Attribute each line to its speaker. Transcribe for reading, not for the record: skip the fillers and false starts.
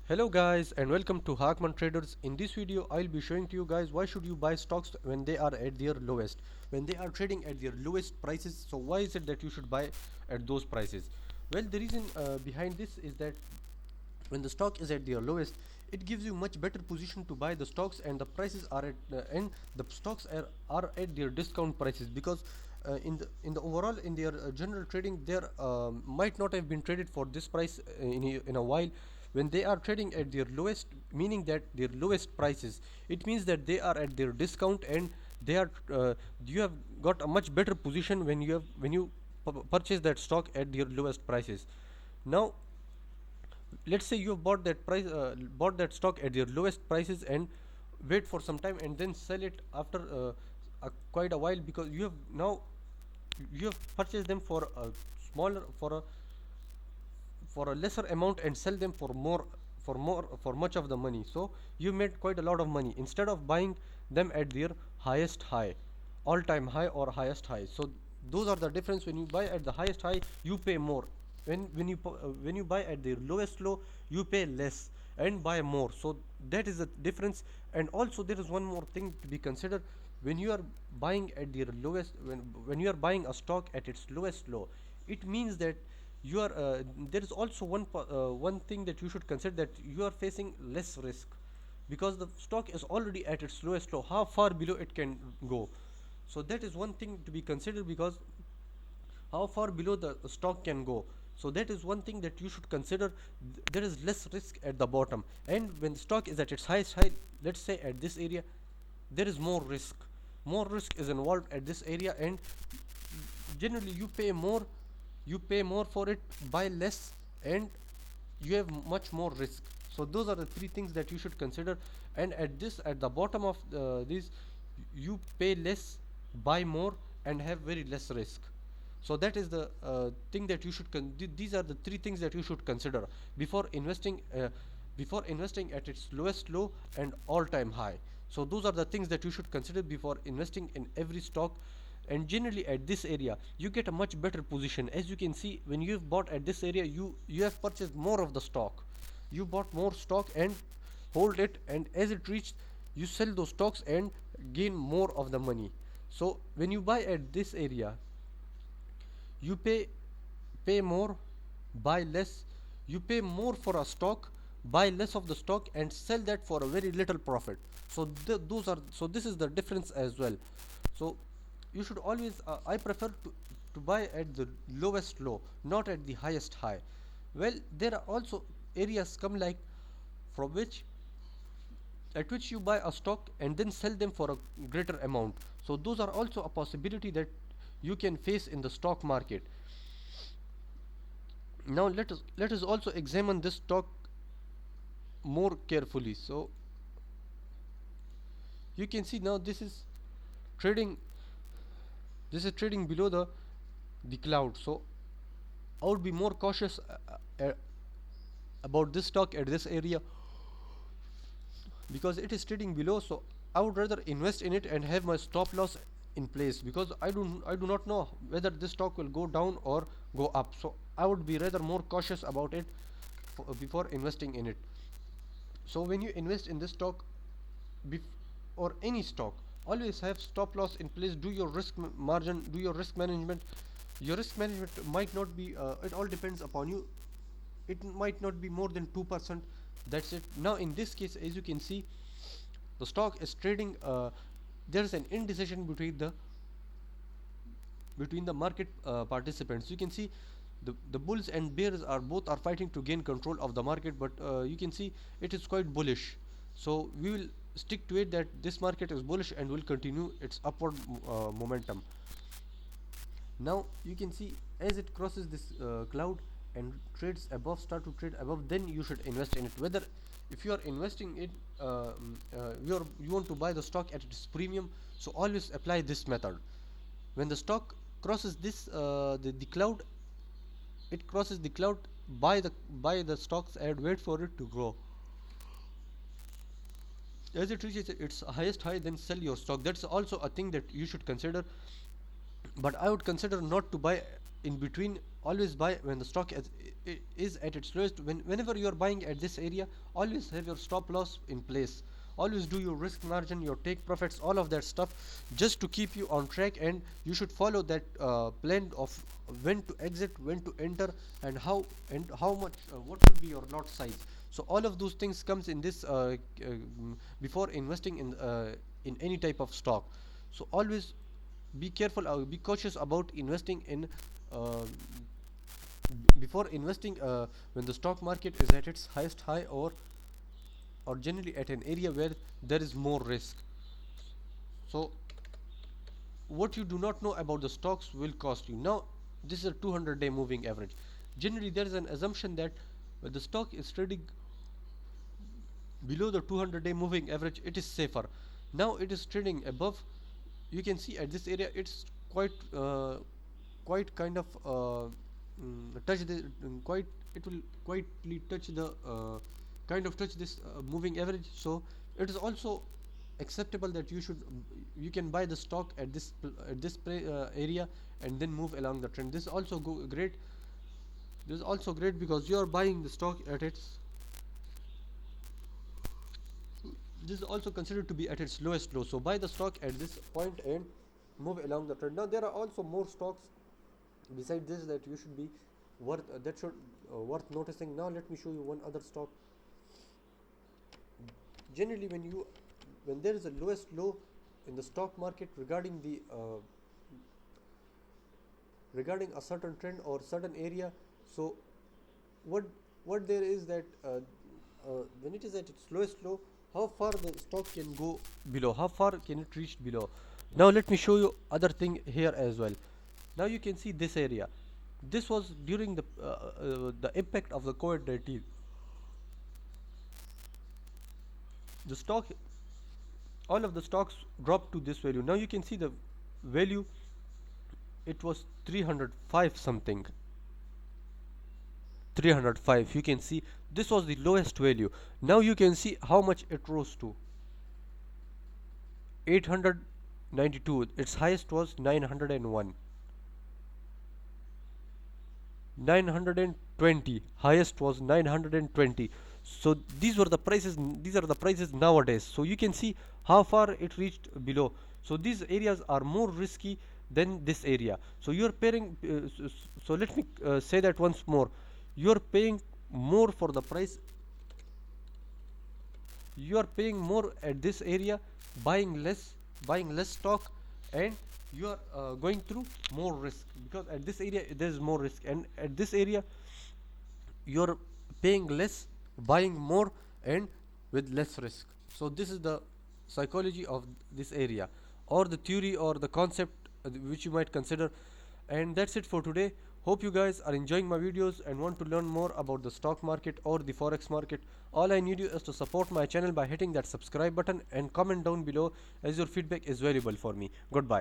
Speaker 1: Hello guys and welcome to Hakman Traders. In this video I'll be showing to you guys why should you buy stocks when they are at their lowest, when they are trading at their lowest prices. So why is it that you should buy at those prices? Well, the reason behind this is that when the stock is at their lowest, it gives you much better position to buy the stocks, and the prices are at and the stocks are at their discount prices, because in the overall in their general trading there might not have been traded for this price in a while. When they are trading at their lowest, meaning that their lowest prices, it means that they are at their discount, and they are you have got a much better position when you purchase that stock at their lowest prices. Now let's say you have bought that stock at their lowest prices and wait for some time and then sell it after quite a while, because you have purchased them for a smaller for a lesser amount and sell them for much of the money. So you made quite a lot of money instead of buying them at their highest high, all time high or highest high. So those are the difference. When you buy at the highest high, you pay more. When you buy at the lowest low, you pay less and buy more. So that is the difference. And also there is one more thing to be considered. When you are buying at the lowest, when you are buying a stock at its lowest low, it means that you are there is also one thing that you should consider, that you are facing less risk, because the stock is already at its lowest low. How far below it can go? So that is one thing to be considered, because how far below the stock can go. So that is one thing that you should consider. There is less risk at the bottom, and when the stock is at its highest high, let's say at this area, there is more risk is involved at this area, and generally you pay more for it, buy less, and you have much more risk. So those are the three things that you should consider. And at the bottom of these, you pay less, buy more, and have very less risk. So that is the thing that you should these are the three things that you should consider before investing at its lowest low and all time high. So those are the things that you should consider before investing in every stock. And generally at this area you get a much better position. As you can see, when you've bought at this area, you have purchased more of the stock. You bought more stock and hold it, and as it reached, you sell those stocks and gain more of the money. So when you buy at this area, you pay more, buy less. You pay more for a stock, buy less of the stock, and sell that for a very little profit. So this is the difference as well. So you should always I prefer to buy at the lowest low, not at the highest high. Well, there are also areas come like, from which at which you buy a stock and then sell them for a greater amount. So those are also a possibility that you can face in the stock market. Now let us also examine this stock more carefully. So you can see now trading this is trading below the cloud. So I would be more cautious about this stock at this area, because it is trading below. So I would rather invest in it and have my stop loss in place, because I do not know whether this stock will go down or go up. So I would be rather more cautious about it before investing in it. So when you invest in this stock, or any stock, always have stop loss in place. Do your margin, do your risk management. Your risk management might not be it all depends upon you. It might not be more than 2%. That's it. Now in this case, as you can see, the stock is trading there is an indecision between the market participants. You can see the bulls and bears are both are fighting to gain control of the market, but you can see it is quite bullish. So we will stick to it that this market is bullish and will continue its upward momentum. Now you can see, as it crosses this cloud and start to trade above, then you should invest in it. Whether if you are investing it, you want to buy the stock at its premium, so always apply this method. When the stock crosses the cloud, it crosses the cloud, buy the stocks and wait for it to grow. As it reaches its highest high, then sell your stock. That's also a thing that you should consider. But I would consider not to buy in between always buy when the stock is at its lowest. Whenever you are buying at this area, always have your stop loss in place. Always do your risk margin, your take profits, all of that stuff, just to keep you on track. And you should follow that plan of when to exit, when to enter, and how much, what should be your lot size. So all of those things comes in this before investing in any type of stock. So always be careful, be cautious about investing in uh, before investing when the stock market is at its highest high, or generally at an area where there is more risk. So what you do not know about the stocks will cost you. Now this is a 200-day moving average. Generally there is an assumption that when the stock is trading below the 200-day moving average, it is safer. Now it is trading above. You can see at this area it's quite kind of touch the quite it will quietly touch the kind of touch this moving average. So it is also acceptable that you can buy the stock at this area and then move along the trend. This is also great. This is also great because you are buying the stock at its, this is also considered to be at its lowest low. So buy the stock at this point and move along the trend. Now there are also more stocks beside this that you should be worth noticing. Now let me show you one other stock. Generally when there is a lowest low in the stock market regarding the regarding a certain trend or certain area, so what there is that when it is at its lowest low, how far the stock can go below, how far can it reach below. Now let me show you other thing here as well. Now you can see this area. This was during the impact of the COVID-19. The stock, all of the stocks dropped to this value. Now you can see the value, it was 305 something, 305. You can see this was the lowest value. Now you can see how much it rose to 892. Its highest was 901, 920. Highest was 920. So these are the prices nowadays. So you can see how far it reached below. So these areas are more risky than this area. So you're paying so let me say that once more. You're paying more for the price, you are paying more at this area, buying less stock, and you are going through more risk, because at this area there is more risk, and at this area you're paying less, buying more, and with less risk. So this is the psychology of this area, or the theory, or the concept which you might consider. And that's it for today. Hope you guys are enjoying my videos and want to learn more about the stock market or the forex market. All I need you is to support my channel by hitting that subscribe button and comment down below, as your feedback is valuable for me. Goodbye.